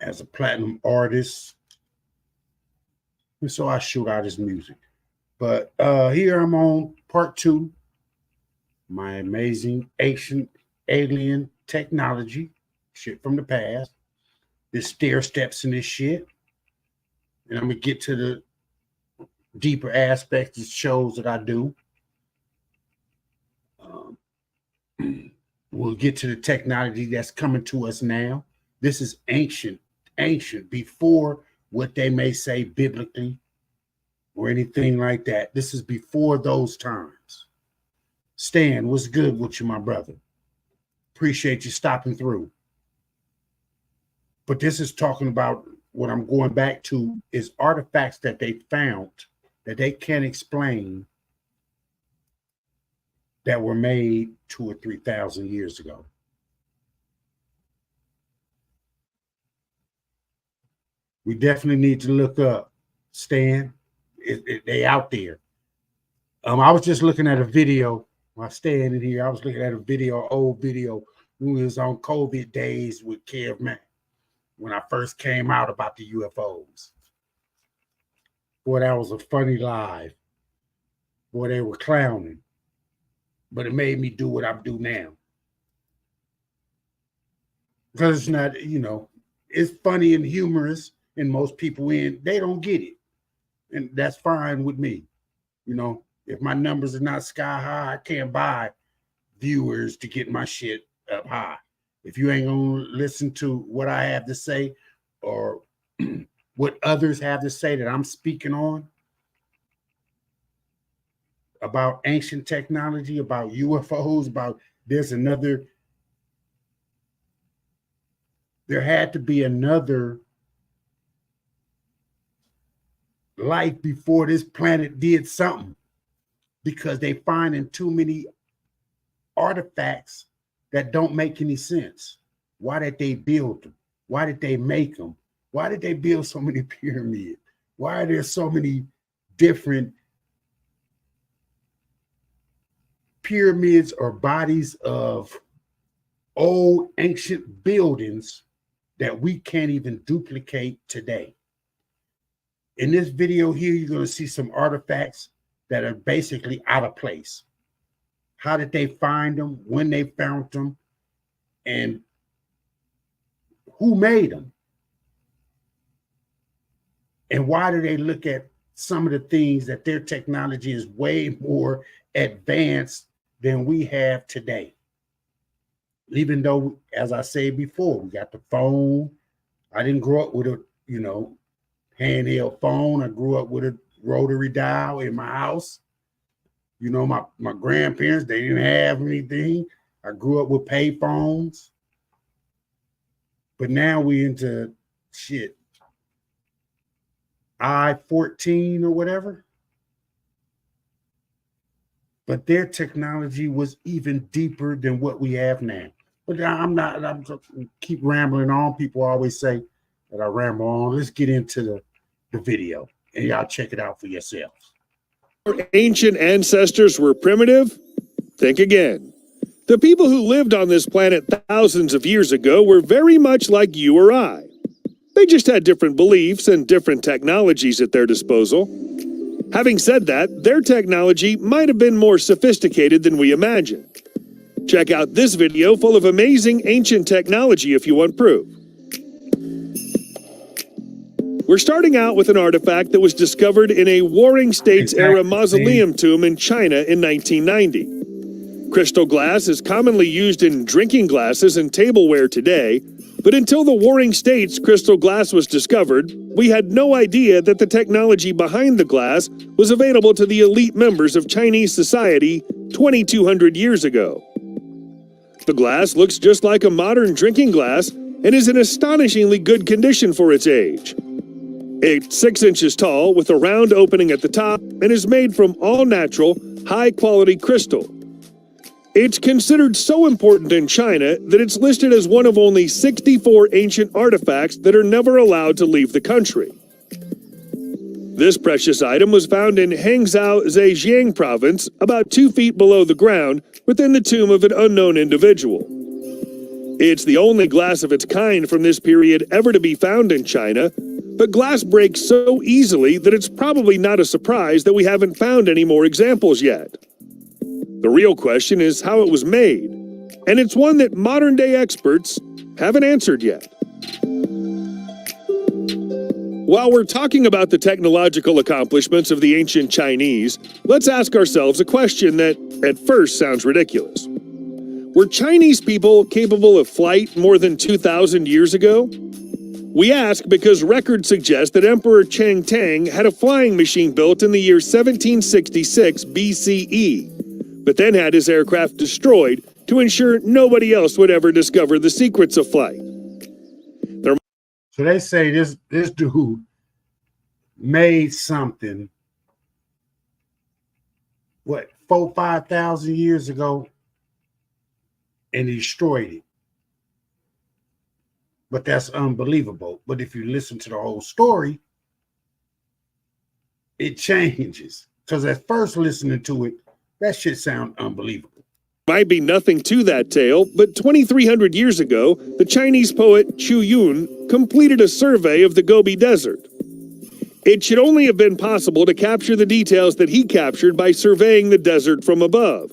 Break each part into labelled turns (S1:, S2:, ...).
S1: as a platinum artist. And so I shoot out his music. But here I'm on part 2, my amazing ancient alien technology, shit from the past. There's stair steps in this shit. And I'm going to get to the deeper aspects of shows that I do. We'll get to the technology that's coming to us now. This is ancient, before what they may say biblically or anything like that. This is before those times. Stan, what's good with you, my brother? Appreciate you stopping through. But this is talking about what I'm going back to is artifacts that they found that they can't explain that were made 2,000 or 3,000 years ago. We definitely need to look up, Stan. They out there. I was just looking at a video while staying in here. I was looking at a video, old video, when we was on COVID days with Kev Mack, when I first came out about the UFOs. Boy, that was a funny live. Boy, they were clowning. But it made me do what I do now. Because it's not, it's funny and humorous, and most people they don't get it. And that's fine with me. If my numbers are not sky high, I can't buy viewers to get my shit up high. If you ain't gonna listen to what I have to say or what others have to say that I'm speaking on about ancient technology, about UFOs, there had to be another life before this planet did something, because they finding too many artifacts that don't make any sense. Why did they build them? Why did they make them? Why did they build so many pyramids? Why are there so many different pyramids or bodies of old ancient buildings that we can't even duplicate today? In this video here, you're going to see some artifacts that are basically out of place. How did they find them? When they found them? And who made them? And why do they look at some of the things that their technology is way more advanced than we have today? Even though, as I said before, we got the phone. I didn't grow up with a, handheld phone. I grew up with a rotary dial in my house. My grandparents, they didn't have anything. I grew up with pay phones. But now we into shit. I-14 or whatever. But their technology was even deeper than what we have now. But I'm keep rambling on. People always say that I ramble on. Let's get into the video, and y'all check it out for yourselves.
S2: Our ancient ancestors were primitive? Think again. The people who lived on this planet thousands of years ago were very much like you or I. They just had different beliefs and different technologies at their disposal. Having said that, their technology might have been more sophisticated than we imagine. Check out this video full of amazing ancient technology if you want proof. We're starting out with an artifact that was discovered in a Warring States-era mausoleum tomb in China in 1990. Crystal glass is commonly used in drinking glasses and tableware today, but until the Warring States crystal glass was discovered, we had no idea that the technology behind the glass was available to the elite members of Chinese society 2,200 years ago. The glass looks just like a modern drinking glass and is in astonishingly good condition for its age. It's 6 inches tall with a round opening at the top and is made from all-natural, high-quality crystal. It's considered so important in China that it's listed as one of only 64 ancient artifacts that are never allowed to leave the country. This precious item was found in Hangzhou, Zhejiang province, about 2 feet below the ground, within the tomb of an unknown individual. It's the only glass of its kind from this period ever to be found in China, but glass breaks so easily that it's probably not a surprise that we haven't found any more examples yet. The real question is how it was made, and it's one that modern-day experts haven't answered yet. While we're talking about the technological accomplishments of the ancient Chinese, let's ask ourselves a question that at first sounds ridiculous. Were Chinese people capable of flight more than 2,000 years ago? We ask because records suggest that Emperor Cheng Tang had a flying machine built in the year 1766 BCE, but then had his aircraft destroyed to ensure nobody else would ever discover the secrets of flight.
S1: So they say this dude made something, what, 4,000-5,000 years ago, and destroyed it. But that's unbelievable. But if you listen to the whole story, it changes. Because at first listening to it, that shit sound unbelievable.
S2: Might be nothing to that tale, but 2,300 years ago, the Chinese poet Chu Yun completed a survey of the Gobi Desert. It should only have been possible to capture the details that he captured by surveying the desert from above,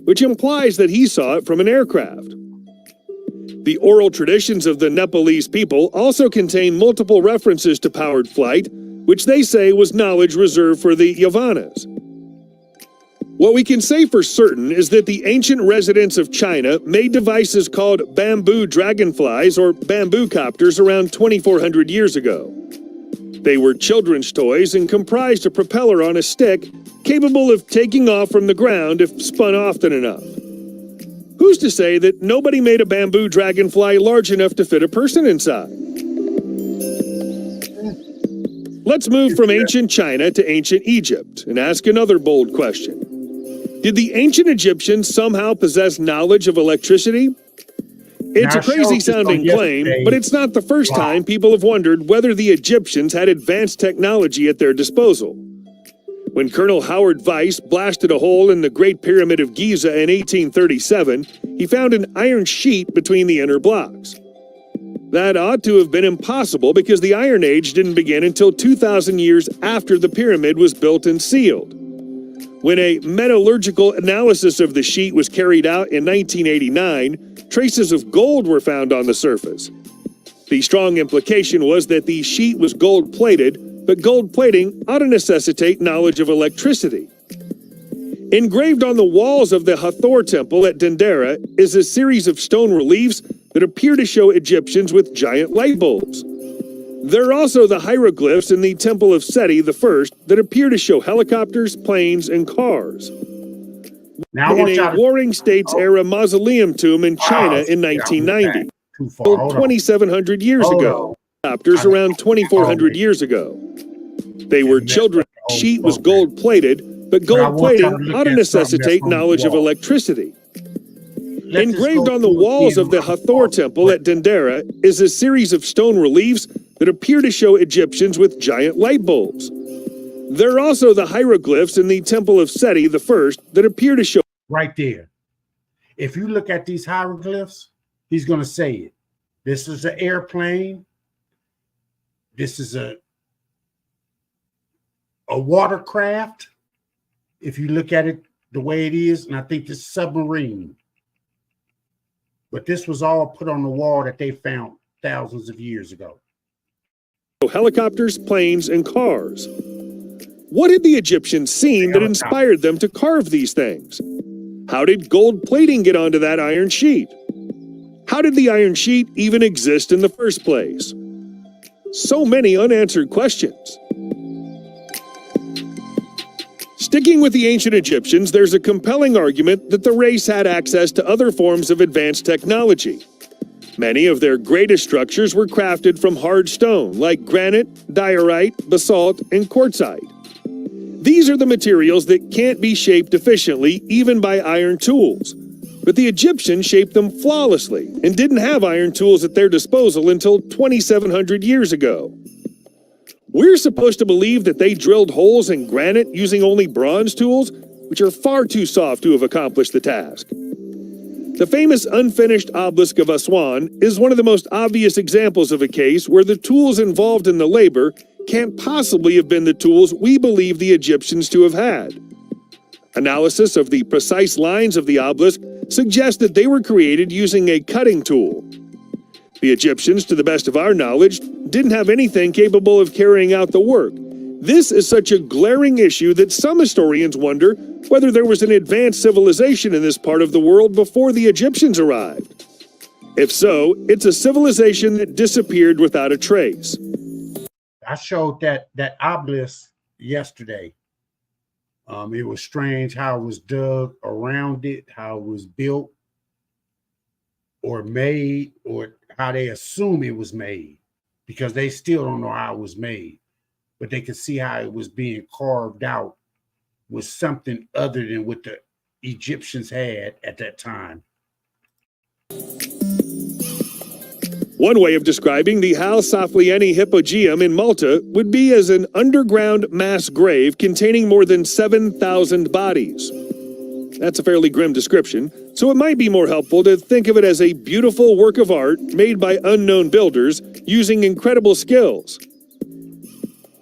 S2: which implies that he saw it from an aircraft. The oral traditions of the Nepalese people also contain multiple references to powered flight, which they say was knowledge reserved for the Yavanas. What we can say for certain is that the ancient residents of China made devices called bamboo dragonflies or bamboo copters around 2,400 years ago. They were children's toys and comprised a propeller on a stick capable of taking off from the ground if spun often enough. Who's to say that nobody made a bamboo dragonfly large enough to fit a person inside? Let's move from ancient China to ancient Egypt and ask another bold question. Did the ancient Egyptians somehow possess knowledge of electricity? It's a crazy-sounding claim, but it's not the first time people have wondered whether the Egyptians had advanced technology at their disposal. When Colonel Howard Weiss blasted a hole in the Great Pyramid of Giza in 1837, he found an iron sheet between the inner blocks. That ought to have been impossible because the Iron Age didn't begin until 2,000 years after the pyramid was built and sealed. When a metallurgical analysis of the sheet was carried out in 1989, traces of gold were found on the surface. The strong implication was that the sheet was gold-plated, but gold plating ought to necessitate knowledge of electricity. Engraved on the walls of the Hathor temple at Dendera is a series of stone reliefs that appear to show Egyptians with giant light bulbs. There are also the hieroglyphs in the Temple of Seti I that appear to show helicopters, planes, and cars.
S1: Now,
S2: in a Warring States-era mausoleum tomb in China in 1990, built 2,700 years ago, helicopters around 2,400 years ago. They were children. The sheet was gold-plated, but gold plating ought to necessitate knowledge of electricity. Engraved on the walls of the Hathor temple at Dendera is a series of stone reliefs that appear to show Egyptians with giant light bulbs. There are also the hieroglyphs in the Temple of Seti I that appear to show...
S1: Right there. If you look at these hieroglyphs, he's going to say it. This is an airplane. This is a watercraft. If you look at it the way it is, and I think this submarine. But this was all put on the wall that they found thousands of years ago.
S2: Helicopters, planes, and cars. What had the Egyptians seen that inspired them to carve these things? How did gold plating get onto that iron sheet? How did the iron sheet even exist in the first place? So many unanswered questions. Sticking with the ancient Egyptians, there's a compelling argument that the race had access to other forms of advanced technology. Many of their greatest structures were crafted from hard stone, like granite, diorite, basalt, and quartzite. These are the materials that can't be shaped efficiently even by iron tools. But the Egyptians shaped them flawlessly and didn't have iron tools at their disposal until 2,700 years ago. We're supposed to believe that they drilled holes in granite using only bronze tools, which are far too soft to have accomplished the task. The famous unfinished obelisk of Aswan is one of the most obvious examples of a case where the tools involved in the labor can't possibly have been the tools we believe the Egyptians to have had. Analysis of the precise lines of the obelisk suggests that they were created using a cutting tool. The Egyptians, to the best of our knowledge, didn't have anything capable of carrying out the work. This is such a glaring issue that some historians wonder whether there was an advanced civilization in this part of the world before the Egyptians arrived. If so, it's a civilization that disappeared without a trace.
S1: I showed that obelisk yesterday. It was strange how it was dug around it, how it was built or made, or how they assume it was made, because they still don't know how it was made. But they could see how it was being carved out with something other than what the Egyptians had at that time.
S2: One way of describing the Hal Saflieni Hypogeum in Malta would be as an underground mass grave containing more than 7,000 bodies. That's a fairly grim description, so it might be more helpful to think of it as a beautiful work of art made by unknown builders using incredible skills.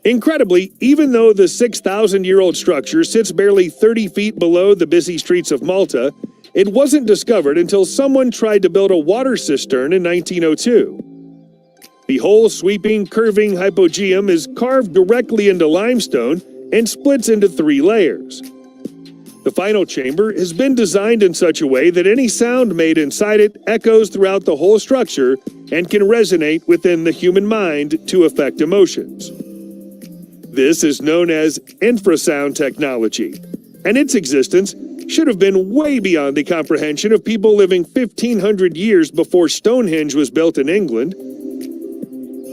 S2: Incredibly, even though the 6,000-year-old structure sits barely 30 feet below the busy streets of Malta, it wasn't discovered until someone tried to build a water cistern in 1902. The whole sweeping, curving hypogeum is carved directly into limestone and splits into 3 layers. The final chamber has been designed in such a way that any sound made inside it echoes throughout the whole structure and can resonate within the human mind to affect emotions. This is known as infrasound technology, and its existence should have been way beyond the comprehension of people living 1,500 years before Stonehenge was built in England.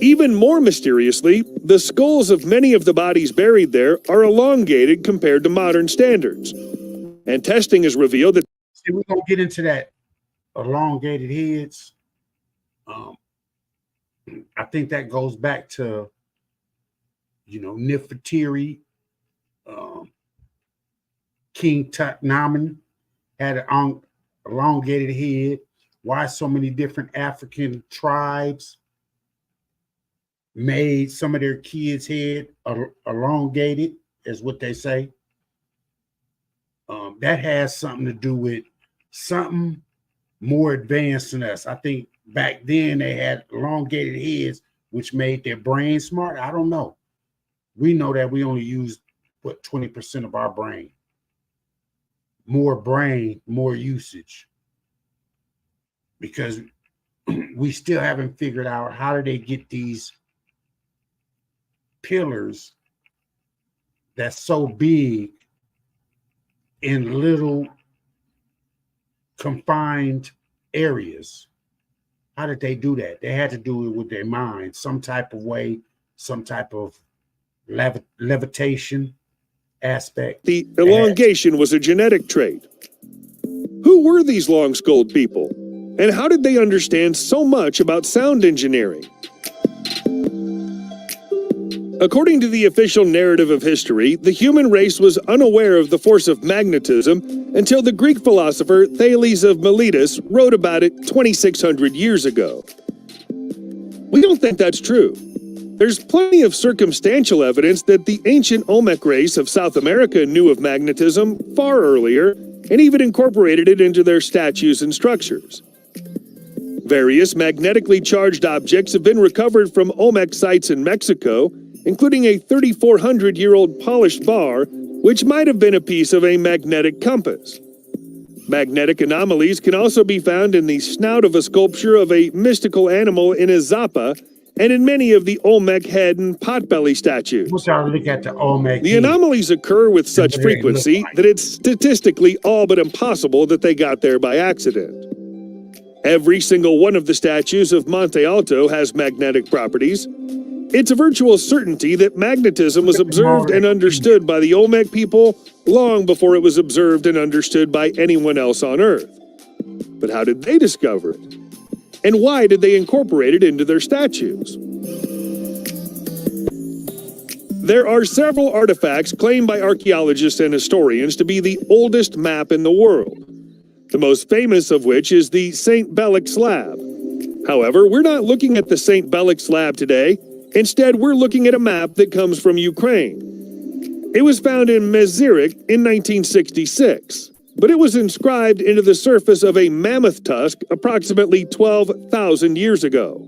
S2: Even more mysteriously, the skulls of many of the bodies buried there are elongated compared to modern standards. And testing has revealed that...
S1: See, we're going to get into that elongated heads. I think that goes back to, Nefertiti. King Tutankhamun had an elongated head. Why so many different African tribes made some of their kids' head elongated, is what they say. That has something to do with something more advanced than us. I think back then they had elongated heads, which made their brain smart. I don't know. We know that we only use, 20% of our brain. More brain, more usage. Because we still haven't figured out how do they get these pillars that's so big in little confined areas. How did they do that? They had to do it with their mind, some type of way, some type of levitation aspect.
S2: The elongation was a genetic trait. Who were these long-skulled people? And how did they understand so much about sound engineering? According to the official narrative of history, the human race was unaware of the force of magnetism until the Greek philosopher Thales of Miletus wrote about it 2,600 years ago. We don't think that's true. There's plenty of circumstantial evidence that the ancient Olmec race of South America knew of magnetism far earlier and even incorporated it into their statues and structures. Various magnetically charged objects have been recovered from Olmec sites in Mexico, including a 3,400-year-old polished bar, which might have been a piece of a magnetic compass. Magnetic anomalies can also be found in the snout of a sculpture of a mystical animal in a zappa, and in many of the Olmec head and potbelly statues.
S1: Look at the Olmec.
S2: The anomalies occur with such frequency that it's statistically all but impossible that they got there by accident. Every single one of the statues of Monte Alto has magnetic properties. It's a virtual certainty that magnetism was observed and understood by the Olmec people long before it was observed and understood by anyone else on Earth. But how did they discover it? And why did they incorporate it into their statues? There are several artifacts claimed by archaeologists and historians to be the oldest map in the world. the most famous of which is the St. Bellic slab. However, we're not looking at the St. Bellic slab today. Instead, we're looking at a map that comes from Ukraine. It was found in Mezirik in 1966, but it was inscribed into the surface of a mammoth tusk approximately 12,000 years ago.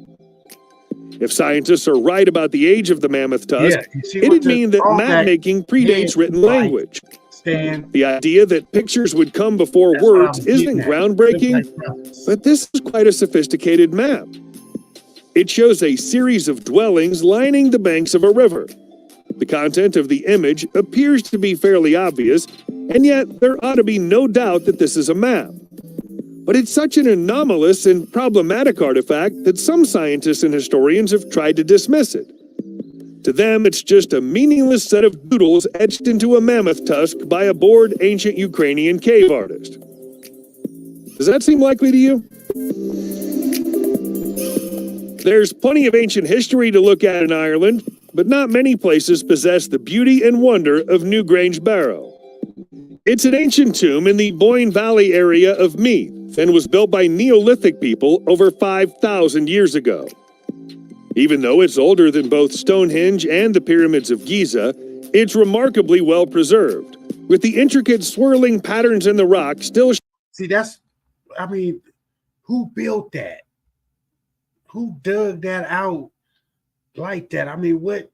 S2: If scientists are right about the age of the mammoth tusk, it'd mean that map-making predates written language. The idea that pictures would come before words isn't groundbreaking, but this is quite a sophisticated map. It shows a series of dwellings lining the banks of a river. The content of the image appears to be fairly obvious, and yet there ought to be no doubt that this is a map. But it's such an anomalous and problematic artifact that some scientists and historians have tried to dismiss it. To them, it's just a meaningless set of doodles etched into a mammoth tusk by a bored ancient Ukrainian cave artist. Does that seem likely to you? There's plenty of ancient history to look at in Ireland, but not many places possess the beauty and wonder of Newgrange Barrow. It's an ancient tomb in the Boyne Valley area of Meath and was built by Neolithic people over 5,000 years ago. Even though it's older than both Stonehenge and the pyramids of Giza, it's remarkably well preserved, with the intricate swirling patterns in the rock still.
S1: See, who built that? Who dug that out like that? What?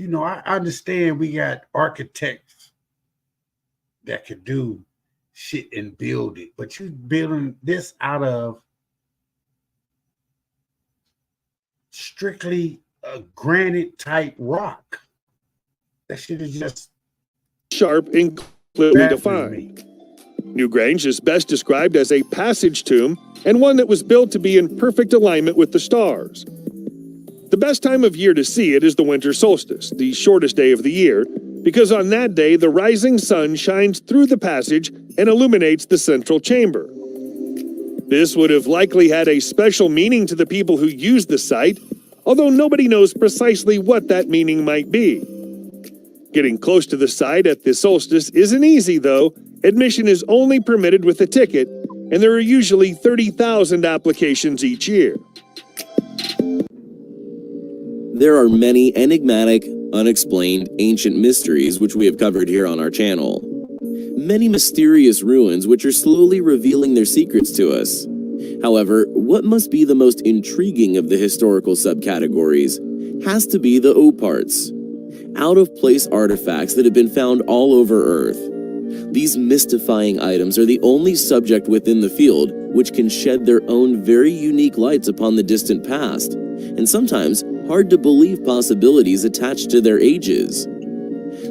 S1: I understand we got architects that could do shit and build it, but you building this out of strictly a granite type rock. That shit is just
S2: sharp and clearly defined. Newgrange is best described as a passage tomb and one that was built to be in perfect alignment with the stars. The best time of year to see it is the winter solstice, the shortest day of the year, because on that day the rising sun shines through the passage and illuminates the central chamber. This would have likely had a special meaning to the people who used the site, although nobody knows precisely what that meaning might be. Getting close to the site at the solstice isn't easy, though. Admission is only permitted with a ticket, and there are usually 30,000 applications each year.
S3: There are many enigmatic, unexplained, ancient mysteries which we have covered here on our channel. Many mysterious ruins which are slowly revealing their secrets to us. However, what must be the most intriguing of the historical subcategories has to be the O parts. Out-of-place artifacts that have been found all over Earth. These mystifying items are the only subject within the field which can shed their own very unique lights upon the distant past, and sometimes hard-to-believe possibilities attached to their ages.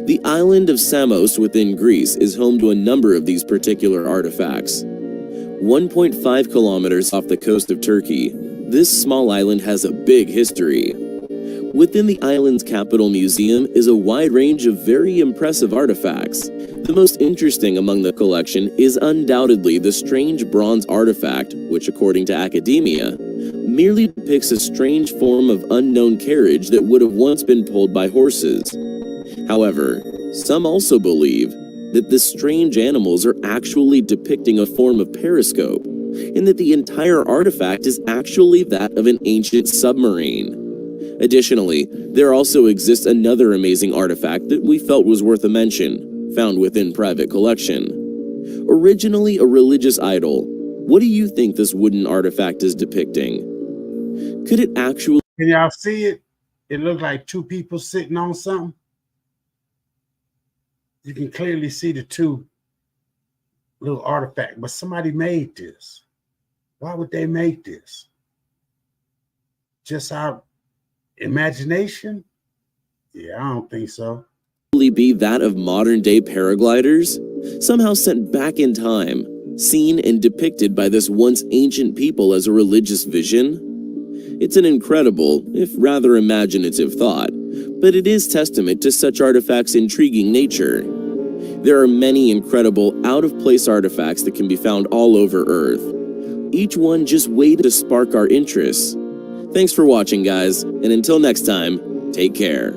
S3: The island of Samos within Greece is home to a number of these particular artifacts. 1.5 kilometers off the coast of Turkey, this small island has a big history. Within the island's capital museum is a wide range of very impressive artifacts. The most interesting among the collection is undoubtedly the strange bronze artifact, which according to academia, merely depicts a strange form of unknown carriage that would have once been pulled by horses. However, some also believe that the strange animals are actually depicting a form of periscope, and that the entire artifact is actually that of an ancient submarine. Additionally, there also exists another amazing artifact that we felt was worth a mention, found within private collection. Originally a religious idol, what do you think this wooden artifact is depicting? Could it actually...
S1: Can y'all see it? It looked like two people sitting on something. You can clearly see the two little artifacts, but somebody made this. Why would they make this? Just our imagination? Yeah, I don't think so.
S3: Be that of modern-day paragliders, somehow sent back in time, seen and depicted by this once ancient people as a religious vision? It's an incredible, if rather imaginative thought, but it is testament to such artifacts' intriguing nature. There are many incredible out-of-place artifacts that can be found all over Earth, each one just waiting to spark our interests. Thanks for watching, guys, and until next time, take care.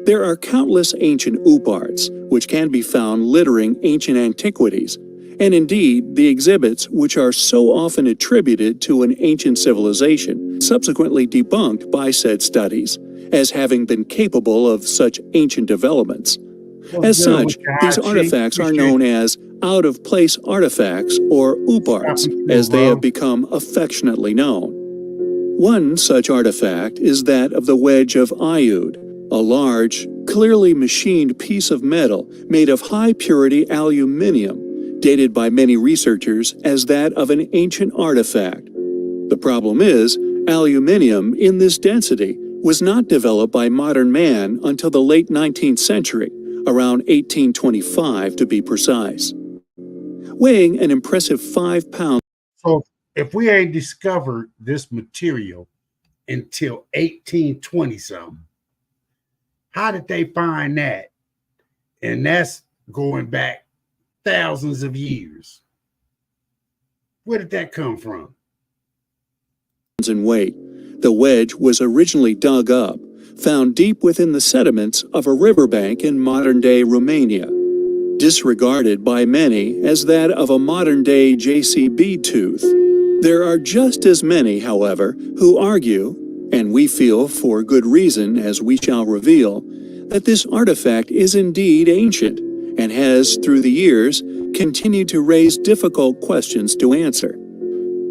S2: There are countless ancient OOPArts, which can be found littering ancient antiquities, and indeed the exhibits which are so often attributed to an ancient civilization, subsequently debunked by said studies, as having been capable of such ancient developments. As such, these artifacts are known as out-of-place artifacts, or OOPArts, as they have become affectionately known. One such artifact is that of the wedge of Iud, a large, clearly machined piece of metal made of high-purity aluminium, dated by many researchers as that of an ancient artifact. The problem is, aluminium in this density was not developed by modern man until the late 19th century, around 1825 to be precise. Weighing an impressive 5 pounds.
S1: So if we ain't discovered this material until 1820 something, how did they find that? And that's going back thousands of years. Where did that come from?
S2: In weight, the wedge was originally dug up, found deep within the sediments of a riverbank in modern-day Romania, disregarded by many as that of a modern-day JCB tooth. There are just as many, however, who argue, and we feel for good reason, as we shall reveal, that this artifact is indeed ancient and has, through the years, continued to raise difficult questions to answer.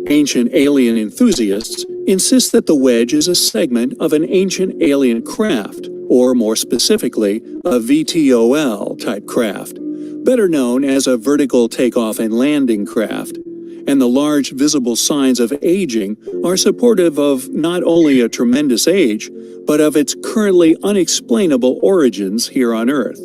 S2: Ancient alien enthusiasts insist that the wedge is a segment of an ancient alien craft, or more specifically, a VTOL-type craft, better known as a vertical takeoff and landing craft, and the large visible signs of aging are supportive of not only a tremendous age, but of its currently unexplainable origins here on Earth.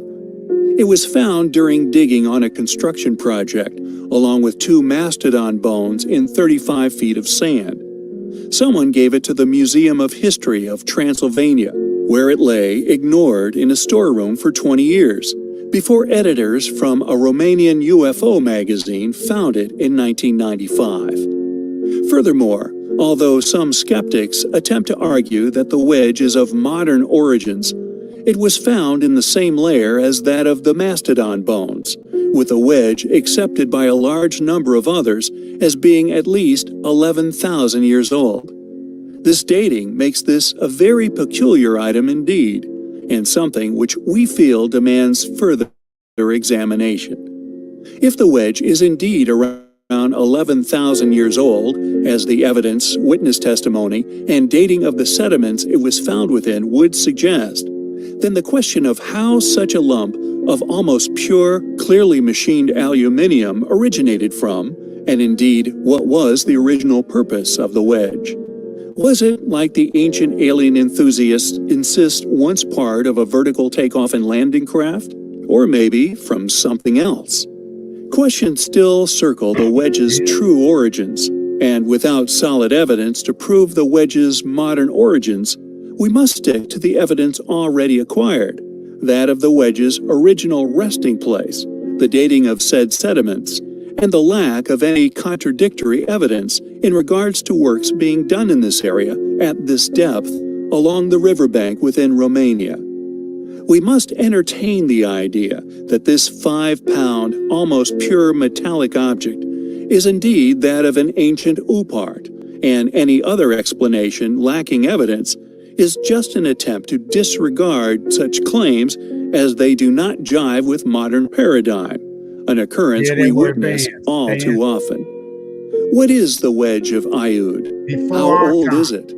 S2: It was found during digging on a construction project, along with 2 mastodon bones in 35 feet of sand. Someone gave it to the Museum of History of Transylvania, where it lay ignored in a storeroom for 20 years, before editors from a Romanian UFO magazine found it in 1995. Furthermore, although some skeptics attempt to argue that the wedge is of modern origins, it was found in the same layer as that of the mastodon bones, with the wedge accepted by a large number of others as being at least 11,000 years old. This dating makes this a very peculiar item indeed, and something which we feel demands further examination. If the wedge is indeed around 11,000 years old, as the evidence, witness testimony, and dating of the sediments it was found within would suggest, then the question of how such a lump of almost pure, clearly machined aluminium originated from, and indeed what was the original purpose of the wedge. Was it, like the ancient alien enthusiasts insist, once part of a vertical takeoff and landing craft? Or maybe from something else? Questions still circle the wedge's true origins, and without solid evidence to prove the wedge's modern origins, we must stick to the evidence already acquired, that of the wedge's original resting place, the dating of said sediments, and the lack of any contradictory evidence in regards to works being done in this area at this depth along the riverbank within Romania. We must entertain the idea that this 5-pound, almost pure metallic object is indeed that of an ancient OOPArt, and any other explanation lacking evidence is just an attempt to disregard such claims as they do not jive with modern paradigm, an occurrence we witness all too often. What is the wedge of Iud? How old is it?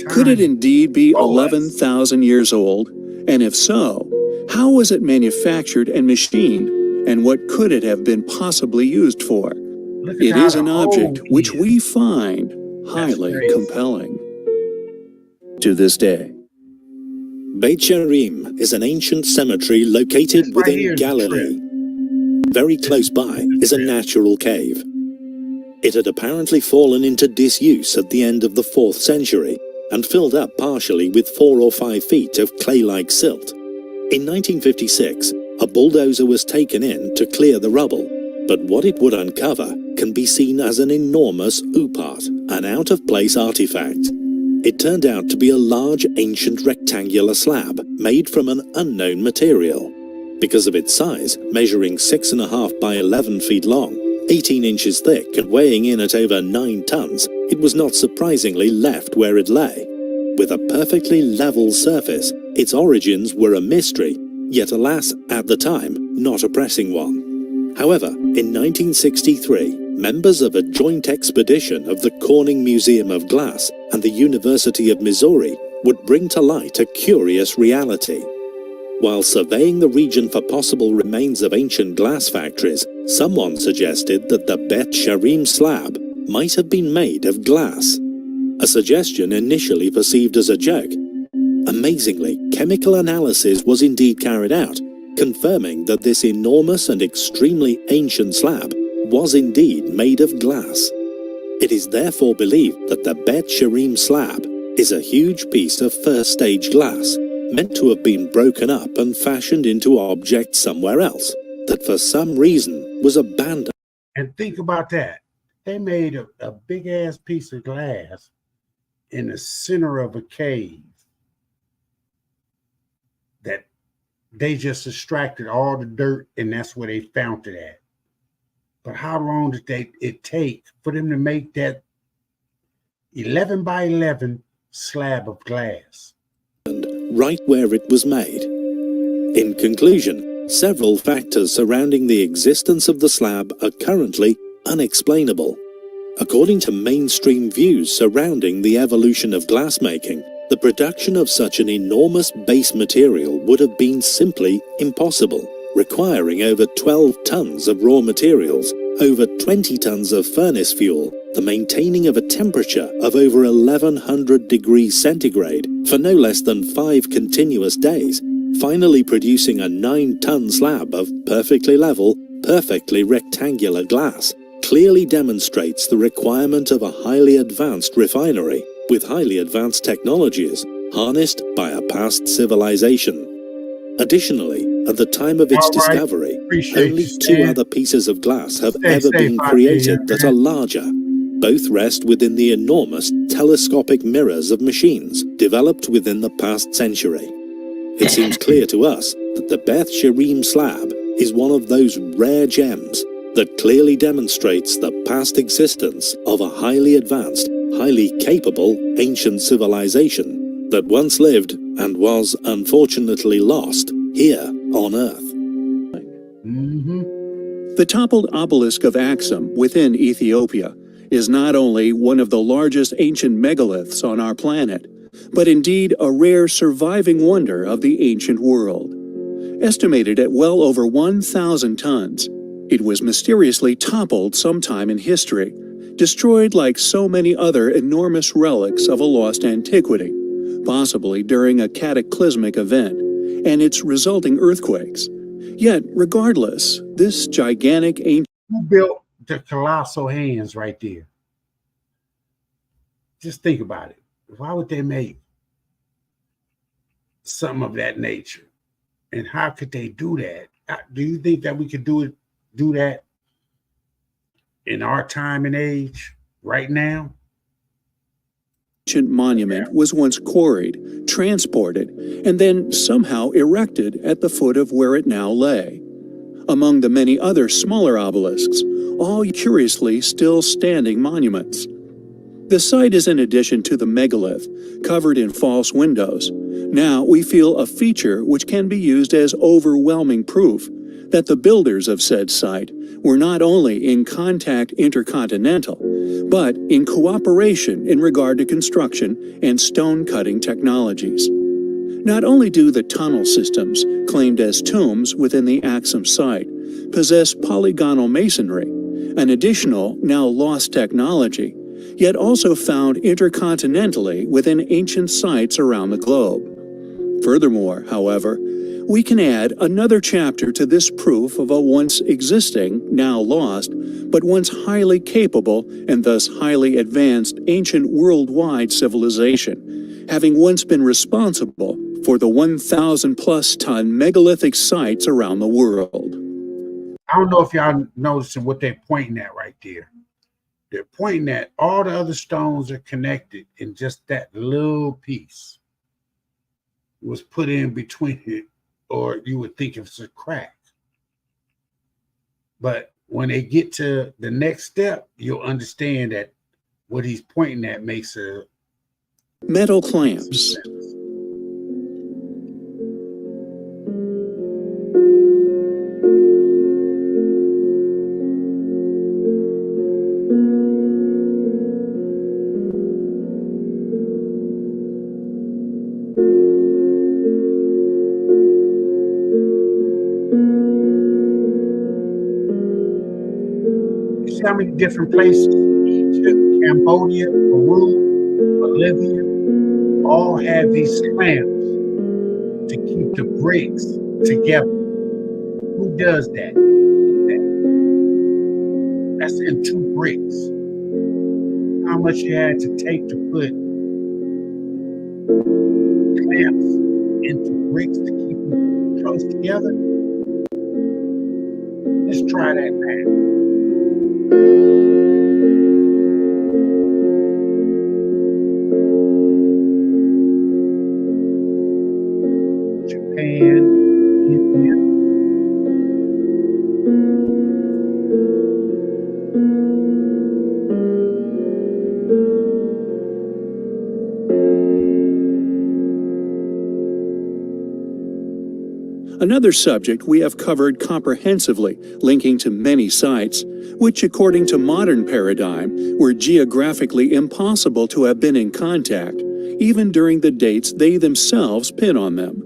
S2: Could it indeed be 11,000 years old? And if so, how was it manufactured and machined, and what could it have been possibly used for? It is an object which we find highly compelling. To this day.
S4: Beit Sherim is an ancient cemetery located within Galilee. Very close by is a natural cave. It had apparently fallen into disuse at the end of the 4th century and filled up partially with 4 or 5 feet of clay-like silt. In 1956, a bulldozer was taken in to clear the rubble, but what it would uncover can be seen as an enormous OOPArt, an out-of-place artifact. It turned out to be a large ancient rectangular slab made from an unknown material. Because of its size, measuring 6.5 by 11 feet long, 18 inches thick and weighing in at over 9 tons, it was not surprisingly left where it lay. With a perfectly level surface, its origins were a mystery, yet alas, at the time, not a pressing one. However, in 1963, members of a joint expedition of the Corning Museum of Glass and the University of Missouri would bring to light a curious reality. While surveying the region for possible remains of ancient glass factories, someone suggested that the Bet Sharim slab might have been made of glass. A suggestion initially perceived as a joke. Amazingly, chemical analysis was indeed carried out, confirming that this enormous and extremely ancient slab was indeed made of glass. It is therefore believed that the Bet Sharim slab is a huge piece of first-stage glass, meant to have been broken up and fashioned into objects somewhere else, that for some reason was abandoned.
S1: And think about that. They made a big-ass piece of glass in the center of a cave that they just extracted all the dirt, and that's where they found it at. But how long did it take for them to make that 11 by 11 slab of glass?
S4: Right where it was made. In conclusion, several factors surrounding the existence of the slab are currently unexplainable. According to mainstream views surrounding the evolution of glassmaking, the production of such an enormous base material would have been simply impossible, requiring over 12 tons of raw materials, over 20 tons of furnace fuel, the maintaining of a temperature of over 1100 degrees centigrade for no less than 5 continuous days, finally producing a 9-ton slab of perfectly level, perfectly rectangular glass, clearly demonstrates the requirement of a highly advanced refinery with highly advanced technologies harnessed by a past civilization. Additionally, at the time of its discovery, only 2 other pieces of glass have ever been created that are larger. Both rest within the enormous telescopic mirrors of machines developed within the past century. It seems clear to us that the Beth Sharim slab is one of those rare gems that clearly demonstrates the past existence of a highly advanced, highly capable ancient civilization that once lived and was unfortunately lost here on Earth.
S2: The toppled obelisk of Axum within Ethiopia is not only one of the largest ancient megaliths on our planet, but indeed a rare surviving wonder of the ancient world. Estimated at well over 1,000 tons, it was mysteriously toppled sometime in history, destroyed like so many other enormous relics of a lost antiquity, possibly during a cataclysmic event, and its resulting earthquakes. Yet, regardless, this gigantic ancient...
S1: Who built the colossal hands right there? Just think about it. Why would they make something of that nature? And how could they do that? Do you think that we could do that in our time and age right now?
S2: Ancient monument was once quarried, transported, and then somehow erected at the foot of where it now lay. Among the many other smaller obelisks, all curiously still standing monuments. The site is in addition to the megalith, covered in false windows. Now we feel a feature which can be used as overwhelming proof that the builders of said site were not only in contact intercontinental, but in cooperation in regard to construction and stone-cutting technologies. Not only do the tunnel systems, claimed as tombs within the Axum site, possess polygonal masonry, an additional, now lost technology, yet also found intercontinentally within ancient sites around the globe. Furthermore, however, we can add another chapter to this proof of a once existing, now lost, but once highly capable and thus highly advanced ancient worldwide civilization, having once been responsible for the 1,000+ ton megalithic sites around the world.
S1: I don't know if y'all noticing what they're pointing at right there. they're pointing at all the other stones are connected, and just that little piece was put in between it, or you would think it's a crack. But when they get to the next step, you'll understand that what he's pointing at makes a
S4: Metal clamps.
S1: You see how many different places, Egypt, Cambodia, Peru, Bolivia, all have these clamps to keep the bricks together. Who does that? That's in 2 bricks. How much you had to take to put clamps into bricks to keep them close together? Let's try that math. Japan, India.
S2: Another subject we have covered comprehensively, linking to many sites, which according to modern paradigm were geographically impossible to have been in contact, even during the dates they themselves pin on them.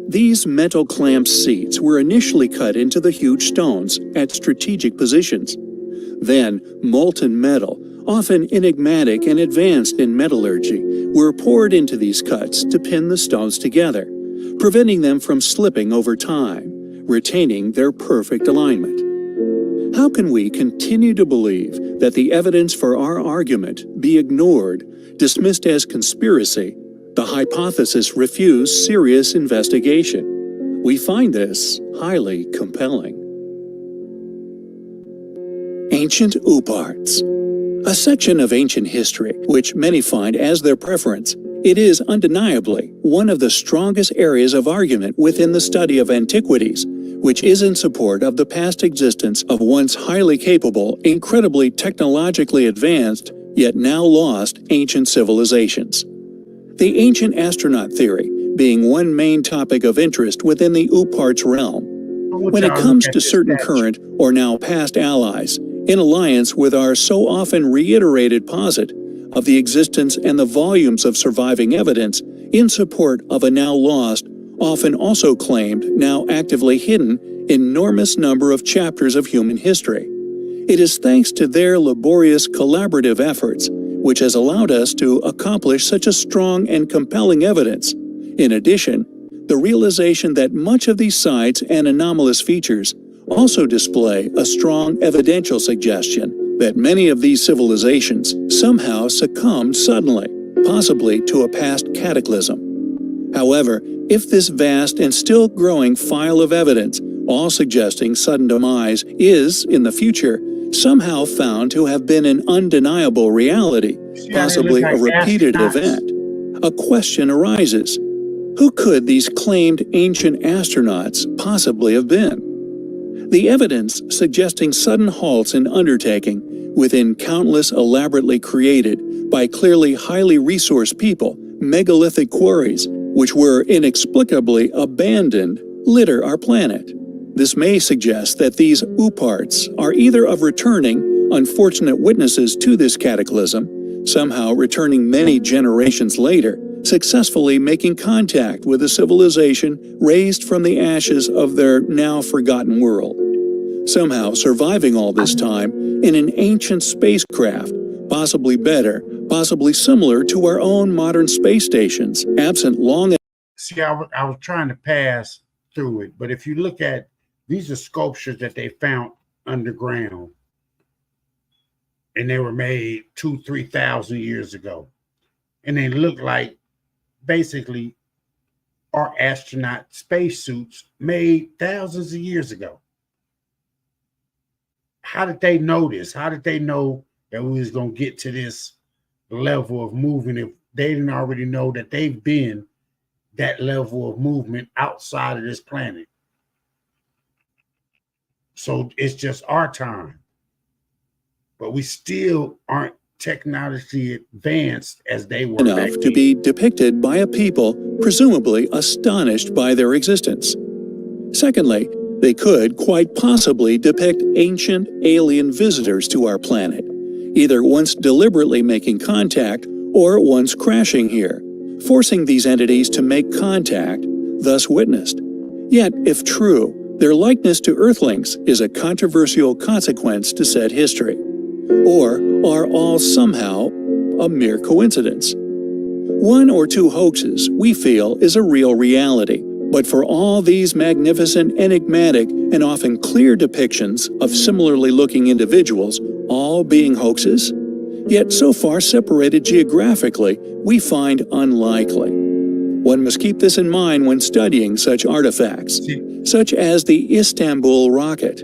S2: These metal clamp seats were initially cut into the huge stones at strategic positions. Then, molten metal, often enigmatic and advanced in metallurgy, were poured into these cuts to pin the stones together, preventing them from slipping over time, retaining their perfect alignment. How can we continue to believe that the evidence for our argument be ignored, dismissed as conspiracy, the hypothesis refuse serious investigation? We find this highly compelling. Ancient Uparts. A section of ancient history which many find as their preference. It is undeniably one of the strongest areas of argument within the study of antiquities, which is in support of the past existence of once highly capable, incredibly technologically advanced, yet now lost ancient civilizations. The ancient astronaut theory being one main topic of interest within the Uparts realm. When it comes to certain current or now past allies, in alliance with our so often reiterated posit of the existence and the volumes of surviving evidence in support of a now lost, often also claimed, now actively hidden, enormous number of chapters of human history. It is thanks to their laborious collaborative efforts which has allowed us to accomplish such a strong and compelling evidence. In addition, the realization that much of these sites and anomalous features also display a strong evidential suggestion that many of these civilizations somehow succumbed suddenly, possibly to a past cataclysm. However, if this vast and still growing file of evidence, all suggesting sudden demise, is, in the future, somehow found to have been an undeniable reality, possibly a repeated event, a question arises. Who could these claimed ancient astronauts possibly have been? The evidence suggesting sudden halts in undertaking within countless elaborately created, by clearly highly resourced people, megalithic quarries, which were inexplicably abandoned, litter our planet. This may suggest that these Uparts are either of returning, unfortunate witnesses to this cataclysm, somehow returning many generations later, successfully making contact with a civilization raised from the ashes of their now forgotten world, somehow surviving all this time in an ancient spacecraft, possibly better, possibly similar to our own modern space stations, absent long.
S1: See, I was trying to pass through it, but if you look at, these are sculptures that they found underground, and they were made 2,000-3,000 years ago, and they look like basically our astronaut spacesuits made thousands of years ago. How did they know this? How did they know that we was gonna get to this level of moving if they didn't already know that they've been that level of movement outside of this planet. So it's just our time. But we still aren't technologically advanced as they were
S5: enough to be depicted by a people presumably astonished by their existence. Secondly, they could quite possibly depict ancient alien visitors to our planet, either once deliberately making contact or once crashing here, forcing these entities to make contact, thus witnessed. Yet, if true, their likeness to Earthlings is a controversial consequence to said history. Or are all somehow a mere coincidence? One or two hoaxes, we feel, is a real reality. But for all these magnificent, enigmatic, and often clear depictions of similarly looking individuals, all being hoaxes? Yet so far separated geographically, we find unlikely. One must keep this in mind when studying such artifacts, such as the Istanbul rocket,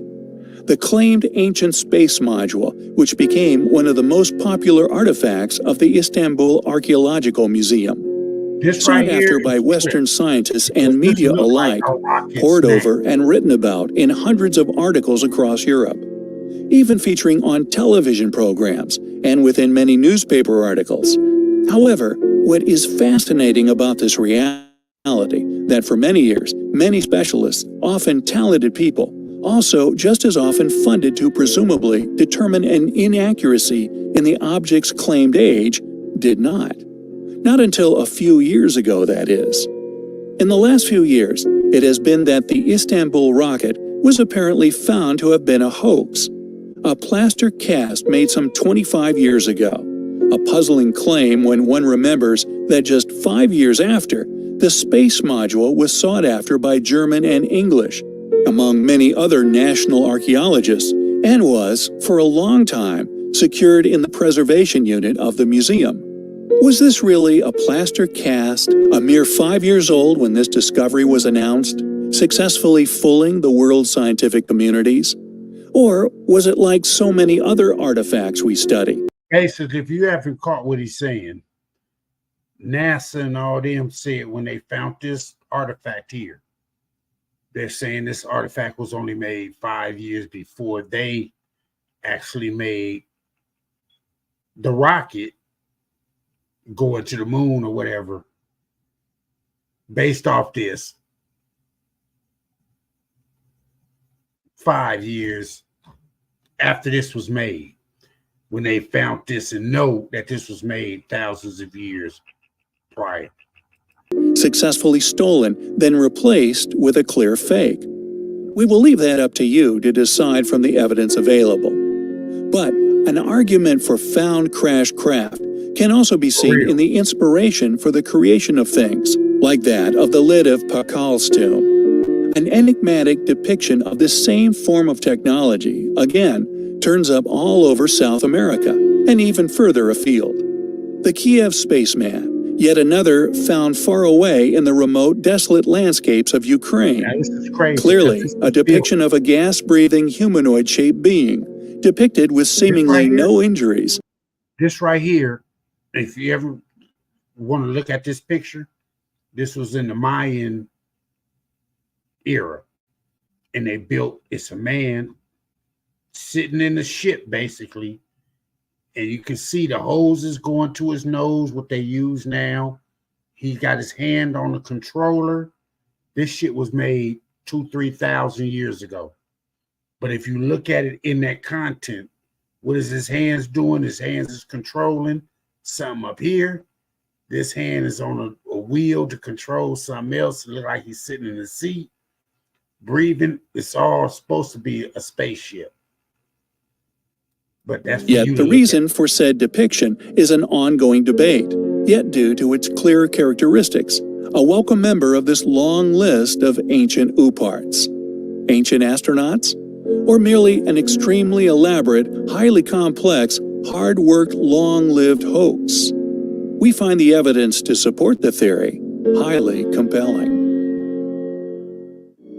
S5: the claimed ancient space module, which became one of the most popular artifacts of the Istanbul Archaeological Museum. Sought after by Western scientists and media alike, pored over and written about in hundreds of articles across Europe, even featuring on television programs and within many newspaper articles. However, what is fascinating about this reality, that for many years, many specialists, often talented people, also just as often funded to presumably determine an inaccuracy in the object's claimed age, did not. Not until a few years ago, that is. In the last few years, it has been that the Istanbul rocket was apparently found to have been a hoax, a plaster cast made some 25 years ago, a puzzling claim when one remembers that just 5 years after, the space module was sought after by German and English, among many other national archaeologists, and was, for a long time, secured in the preservation unit of the museum. Was this really a plaster cast, a mere 5 years old when this discovery was announced, successfully fooling the world's scientific communities? Or was it like so many other artifacts we study?
S1: Basically, if you haven't caught what he's saying, NASA and all them said when they found this artifact here, they're saying this artifact was only made 5 years before they actually made the rocket going to the moon or whatever based off this 5 years after this was made, when they found this and know that this was made thousands of years prior.
S5: Successfully stolen, then replaced with a clear fake. We will leave that up to you to decide from the evidence available. But an argument for found crash craft can also be seen in the inspiration for the creation of things, like that of the lid of Pakal's tomb. An enigmatic depiction of this same form of technology, again, turns up all over South America, and even further afield. The Kiev spaceman, yet another found far away in the remote, desolate landscapes of Ukraine.
S1: Now, this is crazy.
S5: Clearly, a depiction of a gas-breathing humanoid-shaped being, depicted with seemingly no injuries.
S1: This right here, if you ever want to look at this picture, this was in the Mayan era. And they built, it's a man sitting in the ship, basically. And you can see the hoses going to his nose, what they use now. He got his hand on the controller. This shit was made 2,000-3,000 years ago. But if you look at it in that content, what is his hands doing? His hands is controlling something up here. This hand is on a wheel to control something else. It looks like he's sitting in the seat, breathing. It's all supposed to be a spaceship. But that's
S5: yet the reason for said depiction is an ongoing debate, yet due to its clear characteristics, a welcome member of this long list of ancient OOParts. Ancient astronauts? Or merely an extremely elaborate, highly complex, hard-worked, long-lived hoax? We find the evidence to support the theory highly compelling.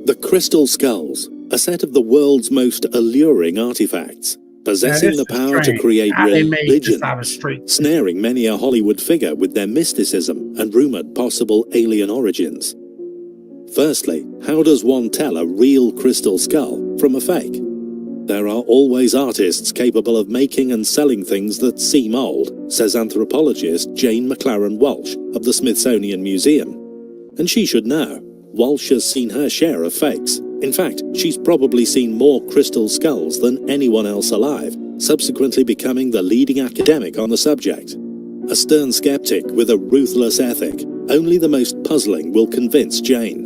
S4: The Crystal Skulls, a set of the world's most alluring artifacts, possessing the power to create religions, snaring many a Hollywood figure with their mysticism and rumored possible alien origins. Firstly, how does one tell a real crystal skull from a fake? There are always artists capable of making and selling things that seem old, says anthropologist Jane McLaren Walsh of the Smithsonian Museum. And she should know. Walsh has seen her share of fakes. In fact, she's probably seen more crystal skulls than anyone else alive, subsequently becoming the leading academic on the subject. A stern skeptic with a ruthless ethic, only the most puzzling will convince Jane.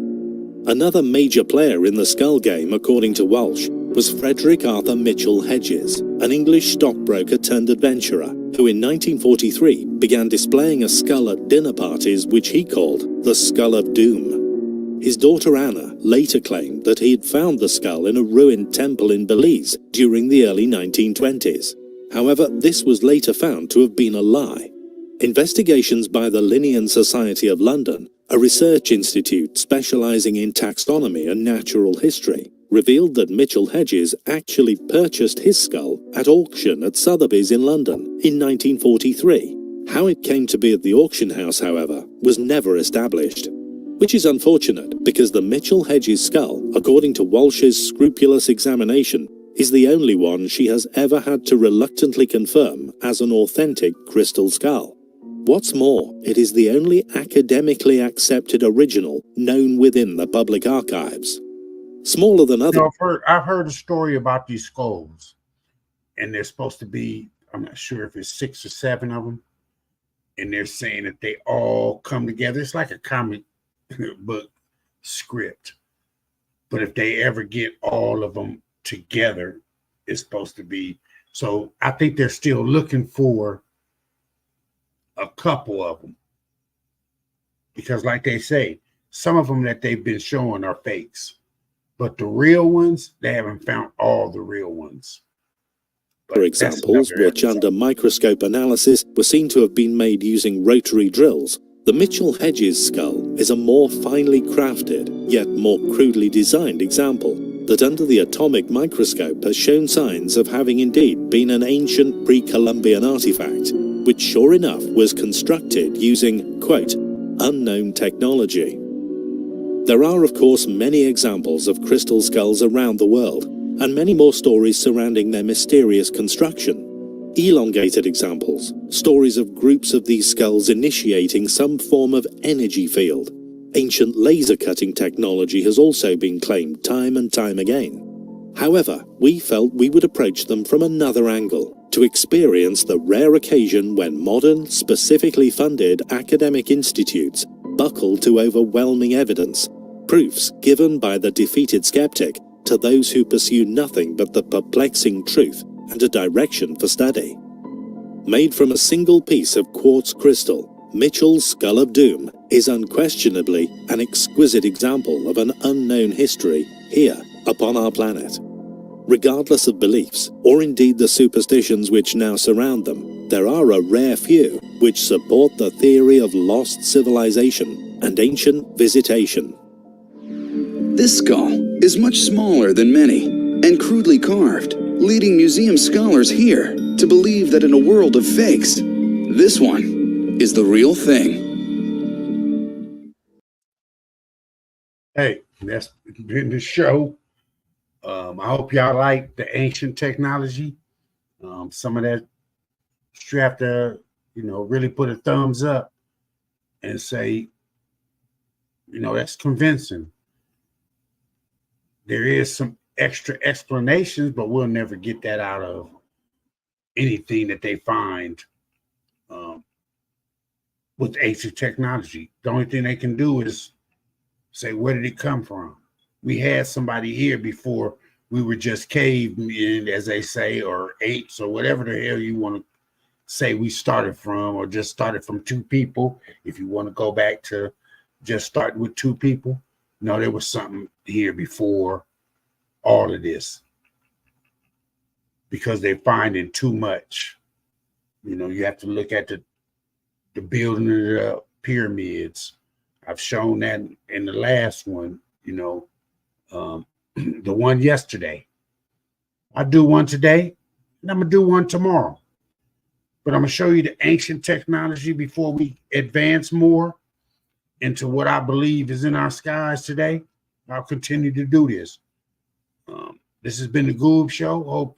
S4: Another major player in the skull game, according to Walsh, was Frederick Arthur Mitchell Hedges, an English stockbroker turned adventurer, who in 1943 began displaying a skull at dinner parties which he called the Skull of Doom. His daughter Anna later claimed that he had found the skull in a ruined temple in Belize during the early 1920s. However, this was later found to have been a lie. Investigations by the Linnean Society of London, a research institute specializing in taxonomy and natural history, revealed that Mitchell Hedges actually purchased his skull at auction at Sotheby's in London in 1943. How it came to be at the auction house, however, was never established. Which is unfortunate, because the Mitchell Hedges skull, according to Walsh's scrupulous examination, is the only one she has ever had to reluctantly confirm as an authentic crystal skull. What's more, it is the only academically accepted original known within the public archives. Smaller than other.
S1: I've heard a story about these skulls, and there's supposed to be, I'm not sure if it's 6 or 7 of them, and they're saying that they all come together. It's like a comic book script, but if they ever get all of them together, it's supposed to be. So I think they're still looking for a couple of them, because like they say, some of them that they've been showing are fakes, but the real ones, they haven't found all the real ones.
S4: For examples, which under microscope analysis were seen to have been made using rotary drills, the Mitchell Hedges skull is a more finely crafted, yet more crudely designed example that under the atomic microscope has shown signs of having indeed been an ancient pre-Columbian artifact, which sure enough was constructed using, quote, unknown technology. There are, of course, many examples of crystal skulls around the world, and many more stories surrounding their mysterious construction. Elongated examples, stories of groups of these skulls initiating some form of energy field. Ancient laser cutting technology has also been claimed time and time again. However, we felt we would approach them from another angle, to experience the rare occasion when modern, specifically funded academic institutes buckle to overwhelming evidence, proofs given by the defeated skeptic to those who pursue nothing but the perplexing truth and a direction for study. Made from a single piece of quartz crystal, Mitchell's Skull of Doom is unquestionably an exquisite example of an unknown history here upon our planet. Regardless of beliefs, or indeed the superstitions which now surround them, there are a rare few which support the theory of lost civilization and ancient visitation.
S6: This skull is much smaller than many and crudely carved, leading museum scholars here to believe that in a world of fakes, this one is the real thing.
S1: Hey, that's been the show. I hope y'all like the ancient technology. Some of that you have to, really put a thumbs up and say, that's convincing. There is some extra explanations, but we'll never get that out of anything that they find with ancient technology. The only thing they can do is say, where did it come from? We had somebody here before we were just cavemen, as they say, or apes, or whatever the hell you want to say we started from, or just started from 2 people. If you want to go back to just starting with 2 people. No, there was something here before all of this, because they're finding too much. You have to look at the building of the pyramids. I've shown that in the last one, the one yesterday. I do one today. And I'm going to do one tomorrow. But I'm going to show you the ancient technology before we advance more into what I believe is in our skies today. I'll continue to do this. This has been the Goob Show. Hope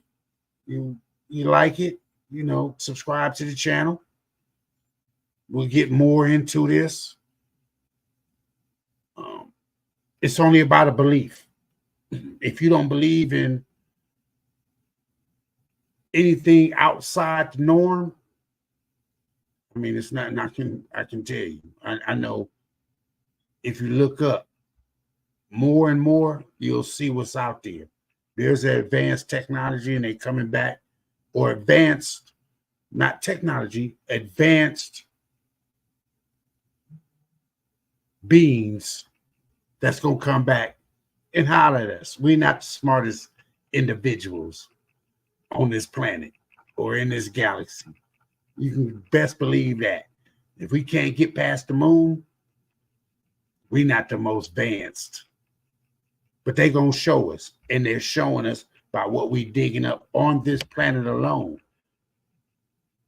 S1: you like it. You know, subscribe to the channel. We'll get more into this. It's only about a belief. If you don't believe in anything outside the norm, I mean, it's not. I can tell you. I know. If you look up more and more, you'll see what's out there. There's advanced technology, and they're coming back, or advanced, not technology, advanced beings that's going to come back and holler at us. We're not the smartest individuals on this planet or in this galaxy. You can best believe that. If we can't get past the moon, we're not the most advanced. But they're going to show us, and they're showing us by what we're digging up on this planet alone.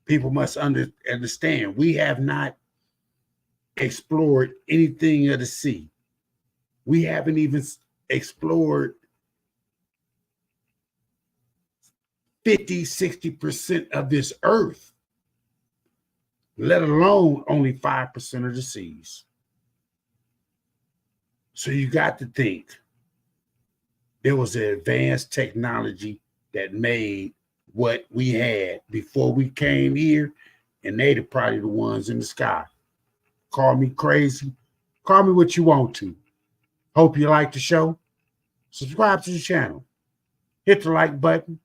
S1: People must understand, we have not explored anything of the sea. We haven't even explored 50, 60% of this earth, let alone only 5% of the seas. So you got to think there was an advanced technology that made what we had before we came here, and they're probably the ones in the sky. Call me crazy. Call me what you want to. Hope you like the show. Subscribe to the channel. Hit the like button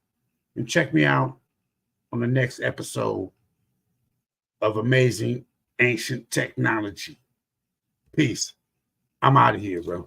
S1: and check me out on the next episode of Amazing Ancient Technology. Peace. I'm out of here, bro.